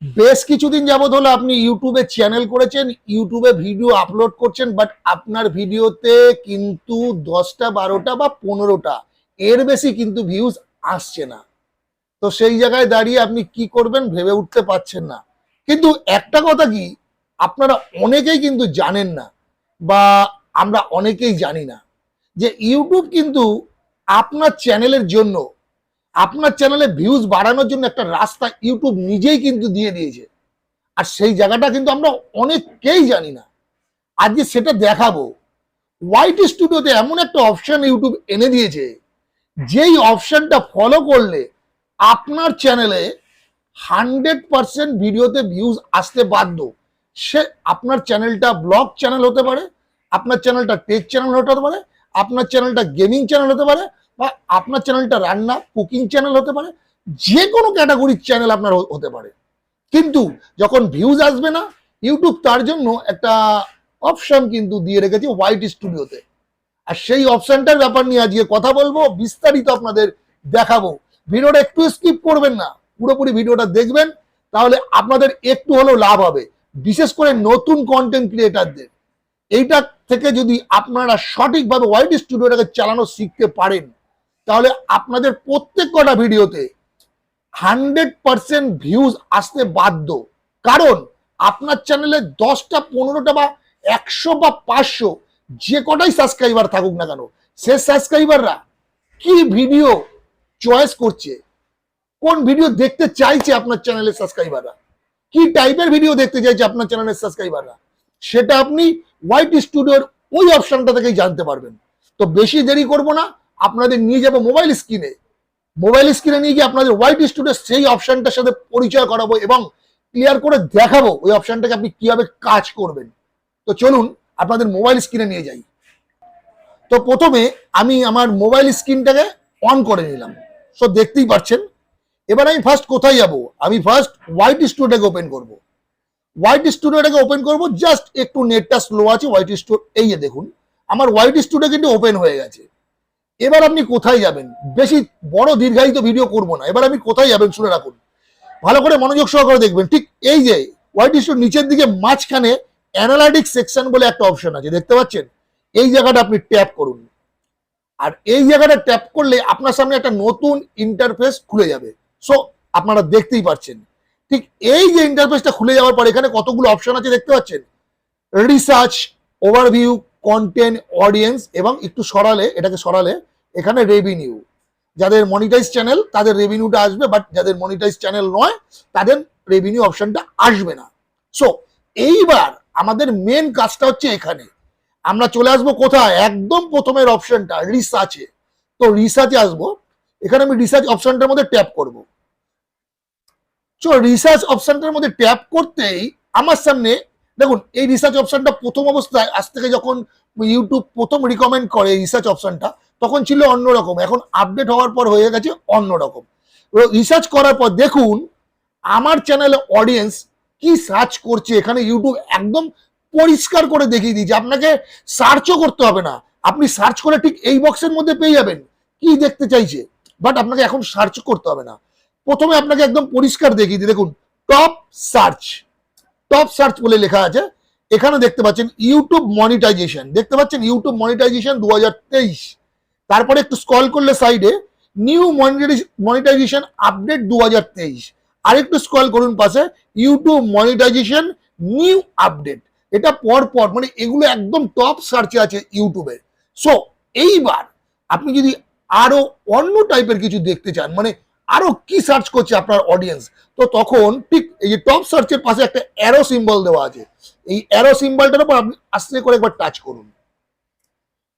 বেশ কিছুদিন যাবত হলো আপনি ইউটিউবে চ্যানেল করেছেন, ইউটিউবে ভিডিও আপলোড করছেন, বাট আপনার ভিডিওতে কিন্তু 10টা 12টা বা 15টা এর বেশি কিন্তু ভিউজ আসছে না। তো সেই জায়গায় দাঁড়িয়ে আপনি কি করবেন ভেবে উঠতে পারছেন না। কিন্তু একটা কথা কি, আপনারা অনেকেই কিন্তু জানেন না, বা আমরা অনেকেই জানি না যে ইউটিউব কিন্তু আপনার চ্যানেলের জন্য, আপনার চ্যানেলে ভিউজ বাড়ানোর জন্য একটা রাস্তা ইউটিউব নিজেই কিন্তু দিয়ে দিয়েছে। আর সেই জায়গাটা কিন্তু আমরা অনেকেই জানি না। আজকে সেটা দেখাবো। হোয়াইট স্টুডিওতে এমন একটা অপশন ইউটিউব এনে দিয়েছে, যেই অপশনটা ফলো করলে আপনার চ্যানেলে 100% ভিডিওতে ভিউজ আসতে বাধ্য। সে আপনার চ্যানেলটা ব্লগ চ্যানেল হতে পারে, আপনার চ্যানেলটা টেক চ্যানেল হতে পারে, আপনার চ্যানেলটা গেমিং চ্যানেল হতে পারে, বা আপনার চ্যানেলটা রান্না কুকিং চ্যানেল হতে পারে, যে কোনো ক্যাটাগরির চ্যানেল আপনার হতে পারে। কিন্তু যখন ভিউজ আসবে না, ইউটিউব তার জন্য একটা অপশন কিন্তু দিয়ে রেখেছে হোয়াইট স্টুডিওতে। আর সেই অপশনটার ব্যাপার নিয়ে আজকে কথা বলবো, বিস্তারিত আপনাদের দেখাবো। ভিডিওটা একটু স্কিপ করবেন না, পুরোপুরি ভিডিওটা দেখবেন, তাহলে আপনাদের একটু হলেও লাভ হবে। বিশেষ করে নতুন কন্টেন্ট ক্রিয়েটারদের এইটা থেকে যদি আপনারা সঠিকভাবে হোয়াইট স্টুডিওটাকে চালানো শিখতে পারেন, তাহলে আপনাদের প্রত্যেক কটা ভিডিওতে 100% ভিউজ আসতে বাধ্য। কারণ আপনার চ্যানেলে 10টা 15টা বা 100 বা 500 যে কটাই সাবস্ক্রাইবার থাকুক না কেন, সে সাবস্ক্রাইবাররা কি ভিডিও চয়েস করছে, কোন ভিডিও দেখতে চাইছে আপনার চ্যানেলের সাবস্ক্রাইবাররা, কি টাইপের ভিডিও দেখতে চাইছে আপনার চ্যানেলের সাবস্ক্রাইবাররা, সেটা আপনি হোয়াইট স্টুডিওর ওই অপশনটা থেকেই জানতে পারবেন। তো বেশি দেরি করব না, আপনাদের নিয়ে যাব মোবাইল স্ক্রিনে নিয়ে গিয়ে আপনাদের হোয়াইট স্টুডিও সেই অপশনটার সাথে পরিচয় করাবো এবং ক্লিয়ার করে দেখাবো ওই অপশনটাকে আপনি কিভাবে কাজ করবেন। তো চলুন আপনাদের মোবাইল স্ক্রিনে নিয়ে যাই। তো প্রথমে আমি আমার মোবাইল স্ক্রিনটাকে অন করে নিলাম। সো দেখতেই পাচ্ছেন। এবার আমি ফার্স্ট কোথায় যাব, আমি ফার্স্ট হোয়াইট স্টুডিওটাকে ওপেন করব। হোয়াইট স্টুডিওটাকে ওপেন করব, জাস্ট একটু নেটটা স্লো আছে। হোয়াইট স্টুডিও, এই যে দেখুন আমার হোয়াইট স্টুডিও কিন্তু ওপেন হয়ে গেছে। এবার আপনি কোথায় যাবেন, বেশি বড় দীর্ঘায়িত ভিডিও করব না। এবার আপনি কোথায় যাবেন শুনে রাখুন, ভালো করে মনোযোগ সহকারে দেখবেন। ঠিক এই যে হোয়াইট স্টুডিও নিচের দিকে মাঝখানে অ্যানালাইটিক্স সেকশন বলে একটা অপশন আছে, দেখতে পাচ্ছেন? এই জায়গাটা আপনি ট্যাপ করুন। আর এই জায়গাটা ট্যাপ করলে আপনার সামনে একটা নতুন ইন্টারফেস খুলে যাবে। সো আপনারা দেখতেই পাচ্ছেন, ঠিক এই যে ইন্টারফেসটা খুলে যাওয়ার পর এখানে কতগুলো অপশন আছে দেখতে পাচ্ছেন। রিসার্চ, ওভারভিউ, কন্টেন্ট, অডিয়েন্স, এবং একটু সরালে, এটাকে সরালে এখানে রেভিনিউ। যাদের মনিটাইজ চ্যানেল তাদের রেভিনিউটা আসবে, বাট যাদের মনিটাইজ চ্যানেল নয় তাদের রেভিনিউ অপশনটা আসবে না। সো এইবার আমাদের মেন কাজটা হচ্ছে এখানে। আমরা চলে আসবো কোথায়, একদম প্রথমের অপশনটা রিসার্চে। তো রিসার্চে আসবো, এখানে আমি রিসার্চ অপশনটার মধ্যে ট্যাপ করব। সো রিসার্চ অপশনটার মধ্যে ট্যাপ করতেই আমার সামনে দেখুন, এই রিসার্চ অপশনটা প্রথম অবস্থায় আজ থেকে যখন ইউটিউব প্রথম রিকমেন্ড করে রিসার্চ অপশনটা, তখন ছিল অন্যরকম, এখন আপডেট হওয়ার পর হয়ে গেছে অন্যরকম। রিসার্চ করার পর দেখুন আমার চ্যানেলে অডিয়েন্স কি সার্চ করছে, এখানে ইউটিউব একদম পরিষ্কার করে দেখিয়ে দিয়েছে। আপনাকে সার্চও করতে হবে না, আপনি সার্চ করে ঠিক এই বক্সের মধ্যে পেয়ে যাবেন কি দেখতে চাইছে, বাট আপনাকে এখন সার্চ করতে হবে না। প্রথমে আপনাকে একদম পরিষ্কার দেখিয়ে দিই, দেখুন টপ সার্চ বলে লেখা আছে। এখানে দেখতে পাচ্ছেন ইউটিউব মনিটাইজেশন, দেখতে পাচ্ছেন ইউটিউব মনিটাইজেশন 2023। তারপরে একটু স্ক্রল করলে সাইডে নিউ মনিটাইজেশন আপডেট 2023। আরেকটু স্ক্রল করুন পাশে ইউটিউব মনিটাইজেশন নিউ আপডেট। এটা পর পর, মানে এগুলো একদম টপ সার্চে আছে ইউটিউবে। সো এইবার আপনি যদি আরো অন্য টাইপের কিছু দেখতে চান, মানে আরো কি সার্চ করছে আপনার অডিয়েন্স, তো তখন ঠিক এই যে টপ সার্চের পাশে একটা অ্যারো সিম্বল দেওয়া আছে, এই অ্যারো সিম্বলটার উপর আপনি আস্তে করে একবার টাচ করুন।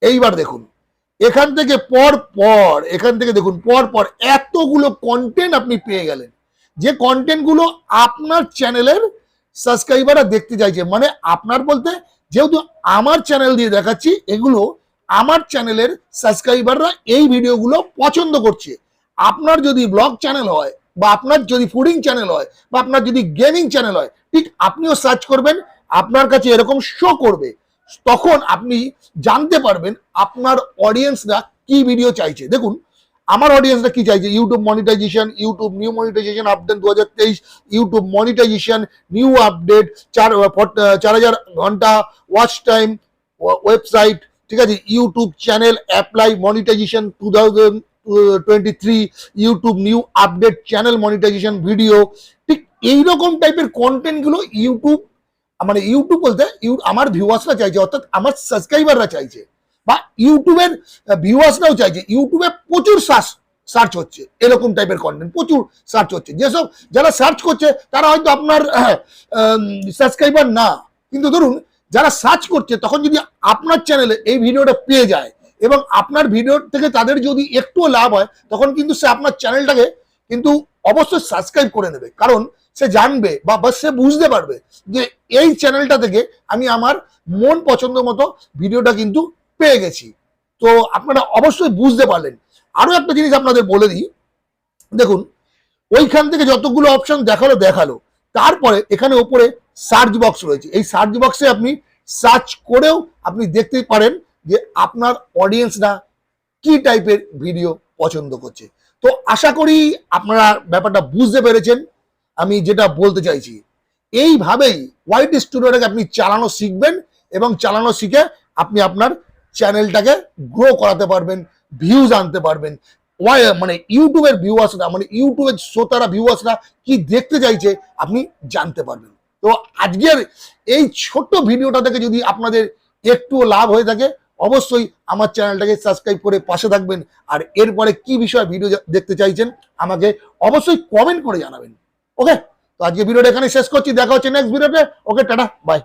এইবার দেখুন এখান থেকে দেখুন পর পর এতগুলো কন্টেন্ট আপনি পেয়ে গেলেন, যে কন্টেন্ট গুলো আপনার চ্যানেলের সাবস্ক্রাইবাররা দেখতে চাইছে। মানে আপনার বলতে, যেহেতু আমার চ্যানেল দিয়ে দেখাচ্ছি, এগুলো আমার চ্যানেলের সাবস্ক্রাইবাররা এই ভিডিওগুলো পছন্দ করছে। আপনার যদি ব্লগ চ্যানেল হয়, বা আপনার যদি ফুডিং চ্যানেল হয়, বা আপনার যদি গেমিং চ্যানেল হয়, ঠিক আপনিও সার্চ করবেন, আপনার কাছে এরকম শো করবে। তখন আপনি জানতে পারবেন আপনার অডিয়েন্সরা কি ভিডিও চাইছে। দেখুন আমার অডিয়েন্সরা কি চাইছে, YouTube monetization, YouTube new monetization update 2023, YouTube monetization new update, 4000 ঘন্টা ওয়াচ টাইম, ওয়েবসাইট, ঠিক আছে, YouTube channel apply monetization 2023, YouTube new update channel monetization video, ঠিক এইরকম টাইপের কন্টেন্টগুলো ইউটিউব, মানে ইউটিউব বলতে আমার ভিউয়ার্সরা চাইছে, অর্থাৎ আমার সাবস্ক্রাইবাররা চাইছে, বা ইউটিউবের ভিউয়ার্সরাও চাইছে। ইউটিউবে প্রচুর সার্চ হচ্ছে এরকম টাইপের কন্টেন্ট, প্রচুর সার্চ হচ্ছে। যেসব যারা সার্চ করছে তারা হয়তো আপনার সাবস্ক্রাইবার না, কিন্তু ধরুন যারা সার্চ করছে তখন যদি আপনার চ্যানেলে এই ভিডিওটা পেয়ে যায় এবং আপনার ভিডিও থেকে তাদের যদি একটুও লাভ হয়, তখন কিন্তু সে আপনার চ্যানেলটাকে কিন্তু অবশ্যই সাবস্ক্রাইব করে নেবে। কারণ সে জানবে বা সে বুঝতে পারবে যে এই চ্যানেলটা থেকে আমি আমার মন পছন্দ মতো ভিডিওটা কিন্তু পেয়ে গেছি। তো আপনারা অবশ্যই বুঝতে পারলেন। আরো একটা জিনিস আপনাদের বলে দিই, দেখুন ওইখান থেকে যতগুলো অপশন দেখালো, তারপরে এখানে উপরে সার্চ বক্স রয়েছে। এই সার্চ বক্সে আপনি সার্চ করেও আপনি দেখতে পারেন যে আপনার অডিয়েন্সরা কি টাইপের ভিডিও পছন্দ করছে। তো আশা করি আপনারা ব্যাপারটা বুঝতে পেরেছেন আমি যেটা বলতে চাইছি। এইভাবেই হোয়াইট স্টুডিওটাকে আপনি চালানো শিখবেন এবং চালানো শিখে আপনি আপনার চ্যানেলটাকে গ্রো করাতে পারবেন, ভিউজ আনতে পারবেন। মানে ইউটিউবের ভিউয়ার্সরা, মানে ইউটিউবের শ্রোতারা, ভিউয়ার্সরা কি দেখতে চাইছে আপনি জানতে পারবেন। তো আজকের এই ছোট্ট ভিডিওটা থেকে যদি আপনাদের একটু লাভ হয়ে থাকে, অবশ্যই আমার চ্যানেলটাকে সাবস্ক্রাইব করে পাশে থাকবেন। আর এরপরে কি বিষয়ে ভিডিও দেখতে চাইছেন আমাকে অবশ্যই কমেন্ট করে জানাবেন। ওকে, তো আজকে ভিডিওটা এখানে শেষ করছি, দেখা হচ্ছে নেক্সট ভিডিওতে। ওকে, টাটা, বাই।